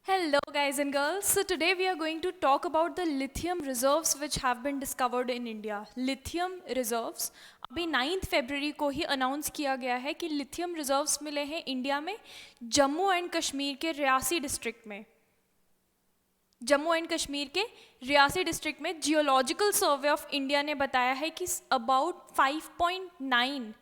Hello guys and girls. So today we are going to talk about the lithium reserves which have been discovered in India. Lithium reserves अभी 9 फरवरी को ही announce किया गया है कि lithium reserves मिले हैं India में जम्मू एंड कश्मीर के रियासी डिस्ट्रिक्ट में। जम्मू एंड कश्मीर के रियासी डिस्ट्रिक्ट में जियोलॉजिकल सर्वे ऑफ इंडिया ने बताया है कि about 5.9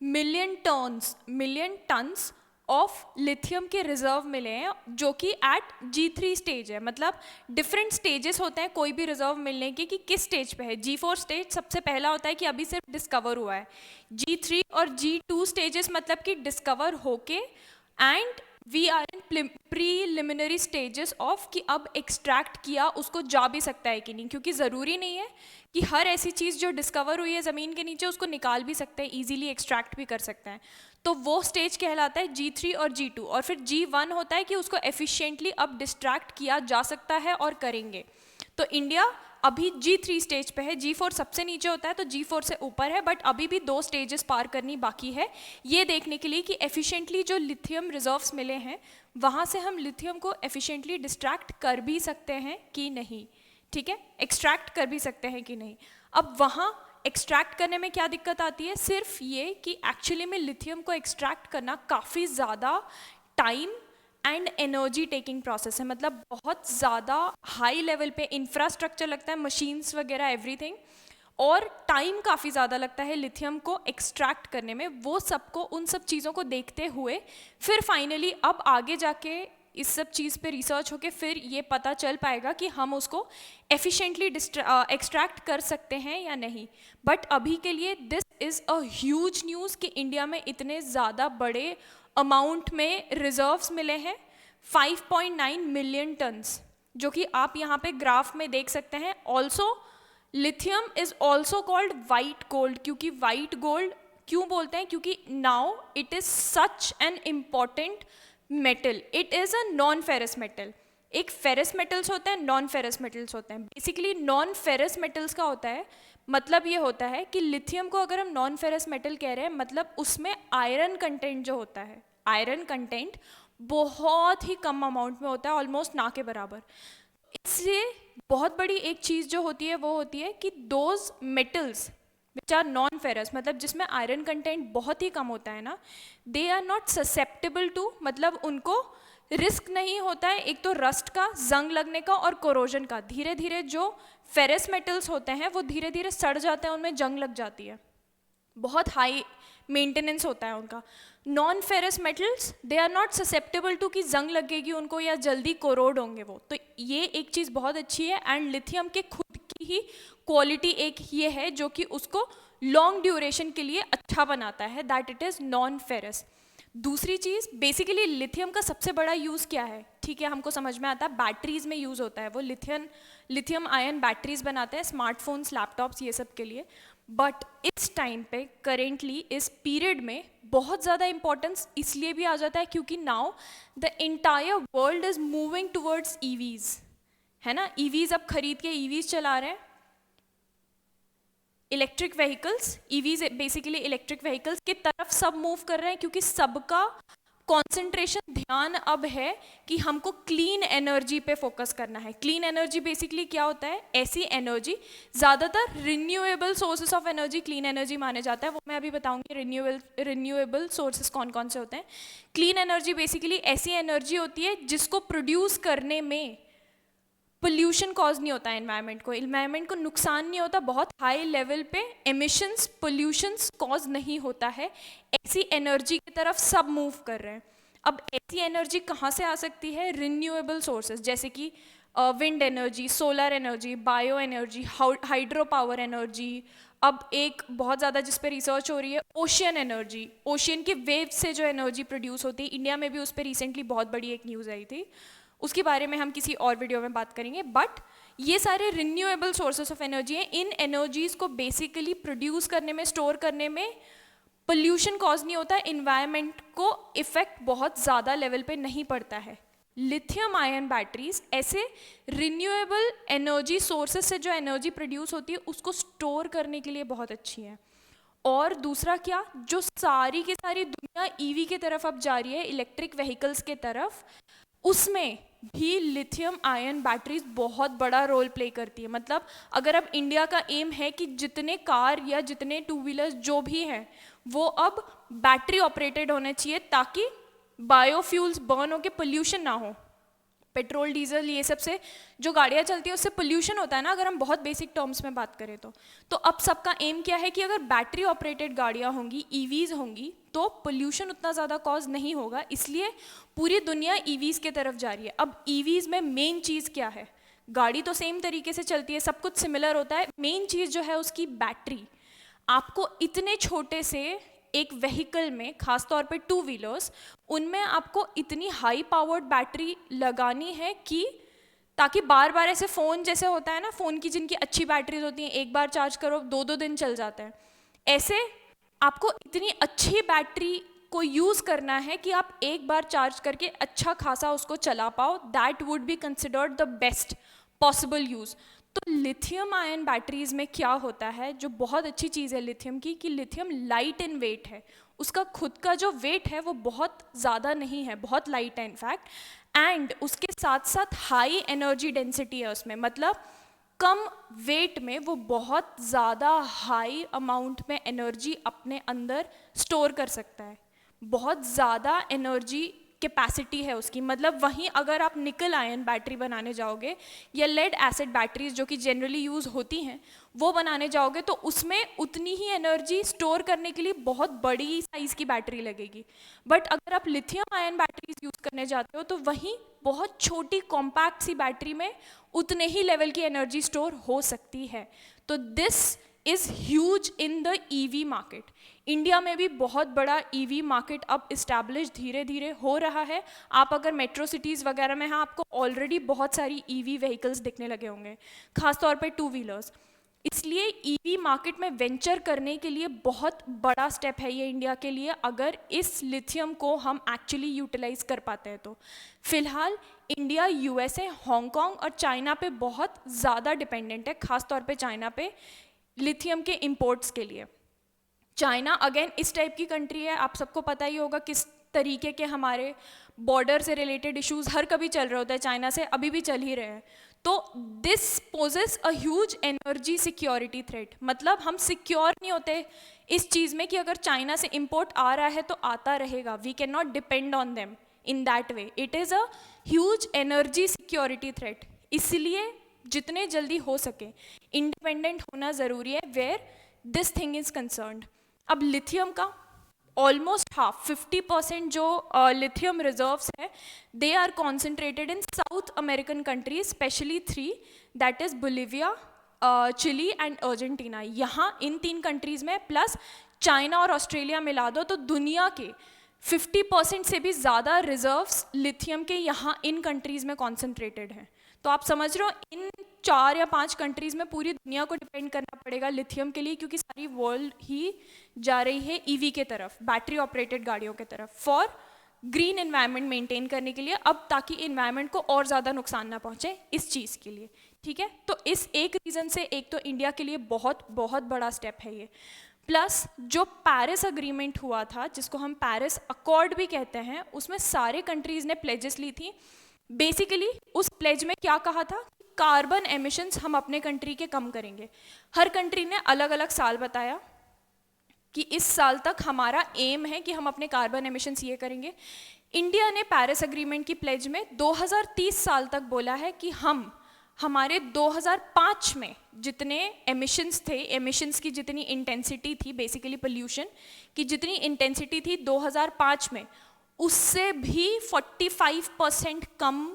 million tons of lithium के रिजर्व मिले हैं जो कि एट G3 स्टेज है। मतलब डिफरेंट स्टेजेस होते हैं कोई भी रिजर्व मिलने के कि किस स्टेज पे है। G4 स्टेज सबसे पहला होता है कि अभी सिर्फ डिस्कवर हुआ है। G3 और G2 स्टेजेस मतलब कि डिस्कवर होके and we are in preliminary stages of कि अब एक्सट्रैक्ट किया उसको जा भी सकता है कि नहीं, क्योंकि ज़रूरी नहीं है कि हर ऐसी चीज़ जो डिस्कवर हुई है ज़मीन के नीचे उसको निकाल भी सकते हैं, ईजिली एक्सट्रैक्ट भी कर सकते हैं। तो वो स्टेज कहलाता है G3 और G2। और फिर G1 होता है कि उसको एफिशिएंटली अब डिस्ट्रैक्ट किया जा सकता है और करेंगे। तो इंडिया अभी G3 स्टेज पे है। G4 सबसे नीचे होता है तो G4 से ऊपर है, बट अभी भी 2 स्टेजेस पार करनी बाकी है ये देखने के लिए कि एफिशिएंटली जो लिथियम रिजर्व्स मिले हैं वहाँ से हम लिथियम को एफिशिएंटली डिस्ट्रैक्ट कर भी सकते हैं कि नहीं। ठीक है, एक्सट्रैक्ट कर भी सकते हैं कि नहीं। अब वहाँ एक्सट्रैक्ट करने में क्या दिक्कत आती है, सिर्फ ये कि एक्चुअली में लिथियम को एक्सट्रैक्ट करना काफ़ी ज़्यादा time and energy taking process है। मतलब बहुत ज़्यादा हाई लेवल पे इंफ्रास्ट्रक्चर लगता है, मशीन्स वगैरह एवरीथिंग, और टाइम काफ़ी ज़्यादा लगता है लिथियम को एक्सट्रैक्ट करने में। वो सबको उन सब चीज़ों को देखते हुए फिर फाइनली अब आगे जाके इस सब चीज़ पे रिसर्च होके फिर ये पता चल पाएगा कि हम उसको एफिशिएंटली एक्सट्रैक्ट कर सकते हैं या नहीं। बट अभी के लिए this is a huge news कि इंडिया में इतने ज़्यादा बड़े अमाउंट में रिजर्व्स मिले हैं 5.9 मिलियन टन्स, जो कि आप यहाँ पे ग्राफ में देख सकते हैं। Also lithium is also called white gold, क्योंकि वाइट गोल्ड क्यों बोलते हैं, क्योंकि now it is such an important metal. It is a non ferrous metal. एक फेरस मेटल्स होते हैं, नॉन फेरस मेटल्स होते हैं। बेसिकली नॉन फेरस मेटल्स का होता है मतलब ये होता है कि लिथियम को अगर हम नॉन फेरस मेटल कह रहे हैं मतलब उसमें आयरन कंटेंट जो होता है, आयरन कंटेंट बहुत ही कम अमाउंट में होता है, ऑलमोस्ट ना के बराबर। इससे बहुत बड़ी एक चीज़ जो होती है वो होती है कि those metals which are non ferrous, मतलब जिसमें आयरन कंटेंट बहुत ही कम होता है ना, they are not susceptible to, मतलब उनको रिस्क नहीं होता है एक तो रस्ट का, जंग लगने का और कोरोजन का। धीरे धीरे जो फेरस मेटल्स होते हैं वो धीरे धीरे सड़ जाते हैं, उनमें जंग लग जाती है, बहुत हाई मेंटेनेंस होता है उनका। Non ferrous metals they are not susceptible to कि जंग लगेगी उनको या जल्दी कोरोड होंगे वो। तो ये एक चीज़ बहुत अच्छी है। एंड लिथियम के खुद की ही क्वालिटी एक ये है जो कि उसको लॉन्ग ड्यूरेशन के लिए अच्छा बनाता है, that it is non ferrous. दूसरी चीज़, बेसिकली लिथियम का सबसे बड़ा यूज़ क्या है, ठीक है, हमको समझ में आता है, बैटरीज में यूज़ होता है वो। लिथियम आयन बैटरीज बनाते हैं, स्मार्टफोन्स, लैपटॉप्स, ये सब के लिए। बट इस टाइम पे करेंटली इस पीरियड में बहुत ज़्यादा इंपॉर्टेंस इसलिए भी आ जाता है क्योंकि now the entire world is moving towards EVs, है ना। ईवीज अब खरीद के ईवीज चला रहे हैं, electric vehicles. EVs basically electric vehicles की तरफ सब मूव कर रहे हैं क्योंकि सबका कॉन्सेंट्रेशन, ध्यान अब है कि हमको क्लीन एनर्जी पे फोकस करना है। क्लीन एनर्जी बेसिकली क्या होता है, ऐसी एनर्जी, ज़्यादातर renewable sources of energy clean energy माने जाता है, वो मैं अभी बताऊंगी रिन्यूएबल सोर्सेस कौन कौन से होते हैं। क्लीन एनर्जी बेसिकली ऐसी एनर्जी होती है जिसको प्रोड्यूस करने में पोल्यूशन कॉज नहीं होता है, इन्वायरमेंट को नुकसान नहीं होता, बहुत हाई लेवल पे एमिशंस, पोल्यूशंस कॉज नहीं होता है। ऐसी एनर्जी की तरफ सब मूव कर रहे हैं। अब ऐसी एनर्जी कहाँ से आ सकती है, रिन्यूएबल सोर्सेज, जैसे कि wind energy, solar energy, bio energy, hydro power energy. अब एक बहुत ज़्यादा जिस पे रिसर्च हो रही है, ओशियन एनर्जी, ओशियन के वेव से जो एनर्जी प्रोड्यूस होती है। इंडिया में भी उस पर रिसेंटली बहुत बड़ी एक न्यूज़ आई थी, उसके बारे में हम किसी और वीडियो में बात करेंगे। बट ये सारे रिन्यूएबल सोर्सेस ऑफ एनर्जी हैं। इन एनर्जीज़ को बेसिकली प्रोड्यूस करने में, स्टोर करने में पोल्यूशन कॉज नहीं होता है, इन्वायरमेंट को इफेक्ट बहुत ज़्यादा लेवल पे नहीं पड़ता है। लिथियम आयन बैटरीज ऐसे रिन्यूएबल एनर्जी सोर्सेस से जो एनर्जी प्रोड्यूस होती है उसको स्टोर करने के लिए बहुत अच्छी है। और दूसरा क्या, जो सारी की सारी दुनिया ईवी की तरफ अब जा रही है, इलेक्ट्रिक व्हीकल्स के तरफ, उसमें भी लिथियम आयन बैटरीज बहुत बड़ा रोल प्ले करती है। मतलब अगर अब इंडिया का एम है कि जितने कार या जितने टू व्हीलर्स जो भी हैं वो अब बैटरी ऑपरेटेड होने चाहिए, ताकि बायोफ्यूल्स बर्न होकर पोल्यूशन ना हो। पेट्रोल डीजल ये सब से जो गाड़ियाँ चलती है उससे पोल्यूशन होता है ना, अगर हम बहुत बेसिक टर्म्स में बात करें तो अब सबका एम क्या है कि अगर बैटरी ऑपरेटेड गाड़ियाँ होंगी, ईवीज होंगी, तो पोल्यूशन उतना ज़्यादा कॉज नहीं होगा। इसलिए पूरी दुनिया ईवीज के तरफ जा रही है। अब ईवीज में मेन चीज़ क्या है? गाड़ी तो सेम तरीके से चलती है, सब कुछ सिमिलर होता है, मेन चीज़ जो है उसकी बैटरी। आपको इतने छोटे से एक व्हीकल में, खासतौर पे टू व्हीलर्स, उनमें आपको इतनी हाई पावर्ड बैटरी लगानी है कि ताकि बार बार ऐसे फ़ोन जैसे होता है ना, फ़ोन की जिनकी अच्छी बैटरीज होती हैं, एक बार चार्ज करो 2-2 दिन चल जाते हैं, ऐसे आपको इतनी अच्छी बैटरी को यूज़ करना है कि आप एक बार चार्ज करके अच्छा खासा उसको चला पाओ। That would be considered the best possible use. तो लिथियम आयन बैटरीज में क्या होता है, जो बहुत अच्छी चीज़ है लिथियम की, कि लिथियम लाइट इन वेट है। उसका खुद का जो वेट है वो बहुत ज़्यादा नहीं है, बहुत लाइट है इनफैक्ट, एंड उसके साथ साथ हाई एनर्जी डेंसिटी है उसमें। मतलब कम वेट में वो बहुत ज़्यादा हाई अमाउंट में एनर्जी अपने अंदर स्टोर कर सकता है। बहुत ज़्यादा एनर्जी कैपेसिटी है उसकी। मतलब वहीं अगर आप निकल आयन बैटरी बनाने जाओगे या लेड एसिड बैटरीज जो कि जनरली यूज़ होती हैं वो बनाने जाओगे, तो उसमें उतनी ही एनर्जी स्टोर करने के लिए बहुत बड़ी साइज़ की बैटरी लगेगी। बट अगर आप लिथियम आयन बैटरीज यूज़ करने जाते हो तो वहीं बहुत छोटी कॉम्पैक्ट सी बैटरी में उतने ही लेवल की एनर्जी स्टोर हो सकती है। तो this is huge in the EV market. India में भी बहुत बड़ा ईवी मार्केट अब इस्टेब्लिश धीरे धीरे हो रहा है। आप अगर मेट्रो सिटीज़ वगैरह में हैं, आपको ऑलरेडी बहुत सारी ईवी व्हीकल्स दिखने लगे होंगे, खासतौर पे टू व्हीलर्स। इसलिए ईवी मार्केट में वेंचर करने के लिए बहुत बड़ा स्टेप है ये इंडिया के लिए, अगर इस लिथियम को हम एक्चुअली यूटिलाइज कर पाते हैं तो। फिलहाल इंडिया, यूएसए, हांगकांग और चाइना पे बहुत ज़्यादा डिपेंडेंट है, खासतौर पे चाइना पे लिथियम के इंपोर्ट्स के लिए। चाइना अगेन इस टाइप की कंट्री है, आप सबको पता ही होगा किस तरीके के हमारे बॉर्डर से रिलेटेड इश्यूज हर कभी चल रहे होते हैं, चाइना से अभी भी चल ही रहे हैं। तो this poses a huge energy security threat. मतलब हम सिक्योर नहीं होते इस चीज़ में कि अगर चाइना से इंपोर्ट आ रहा है तो आता रहेगा, we can not depend on them in that way. It is a huge energy security threat. इसलिए जितने जल्दी हो सके इंडिपेंडेंट होना ज़रूरी है where this thing is concerned. अब लिथियम का ऑलमोस्ट हाफ 50% जो लिथियम रिजर्व्स है they are concentrated in South American countries, specially 3, that is Bolivia, Chile and Argentina. यहाँ इन 3 कंट्रीज़ में प्लस चाइना और ऑस्ट्रेलिया मिला दो तो दुनिया के 50% से भी ज़्यादा रिजर्व्स लिथियम के यहाँ इन कंट्रीज़ में कॉन्सेंट्रेटेड हैं। तो आप समझ रहे हो इन 4 या 5 कंट्रीज़ में पूरी दुनिया को डिपेंड करना पड़ेगा लिथियम के लिए, क्योंकि सारी वर्ल्ड ही जा रही है ईवी के तरफ, बैटरी ऑपरेटेड गाड़ियों के तरफ, फॉर ग्रीन एनवायरनमेंट मेंटेन करने के लिए, अब ताकि एनवायरनमेंट को और ज़्यादा नुकसान ना पहुँचे इस चीज़ के लिए। ठीक है, तो इस एक रीज़न से एक तो इंडिया के लिए बहुत बहुत बड़ा स्टेप है ये। प्लस जो पेरिस अग्रीमेंट हुआ था, जिसको हम पेरिस अकॉर्ड भी कहते हैं, उसमें सारे कंट्रीज़ ने प्लेजेस ली थी। बेसिकली उस प्लेज में क्या कहा था, कार्बन एमिशंस हम अपने कंट्री के कम करेंगे। हर कंट्री ने अलग अलग साल बताया कि इस साल तक हमारा एम है कि हम अपने कार्बन एमिशंस ये करेंगे। इंडिया ने पेरिस एग्रीमेंट की प्लेज में 2030 साल तक बोला है कि हम हमारे 2005 में जितने एमिशंस थे, एमिशंस की जितनी इंटेंसिटी थी, बेसिकली पोल्यूशन की जितनी इंटेंसिटी थी 2005 में, उससे भी 45% कम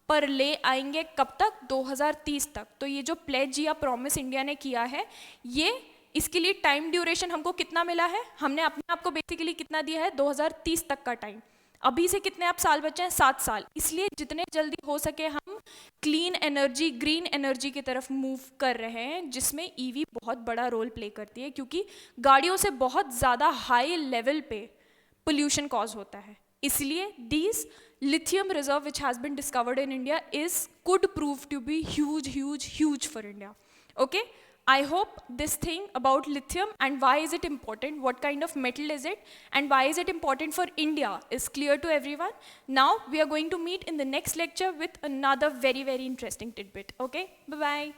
पर ले आएंगे। कब तक? 2030 तक। तो ये जो प्लेज या प्रॉमिस इंडिया ने किया है, ये इसके लिए टाइम ड्यूरेशन हमको कितना मिला है, हमने अपने आप को बेसिकली कितना दिया है, 2030 तक का टाइम। अभी से कितने आप साल बचे हैं? 7 साल। इसलिए जितने जल्दी हो सके हम क्लीन एनर्जी, ग्रीन एनर्जी की तरफ मूव कर रहे हैं, जिसमें ईवी बहुत बड़ा रोल प्ले करती है, क्योंकि गाड़ियों से बहुत ज़्यादा हाई लेवल पे पोल्यूशन कॉज होता है। इसलिए these lithium reserve which has been discovered in India is could prove to be huge for India. Okay? I hope this thing about lithium and why is it important, what kind of metal is it, and why is it important for India is clear to everyone. Now we are going to meet in the next lecture with another very, very interesting tidbit. Okay, bye-bye.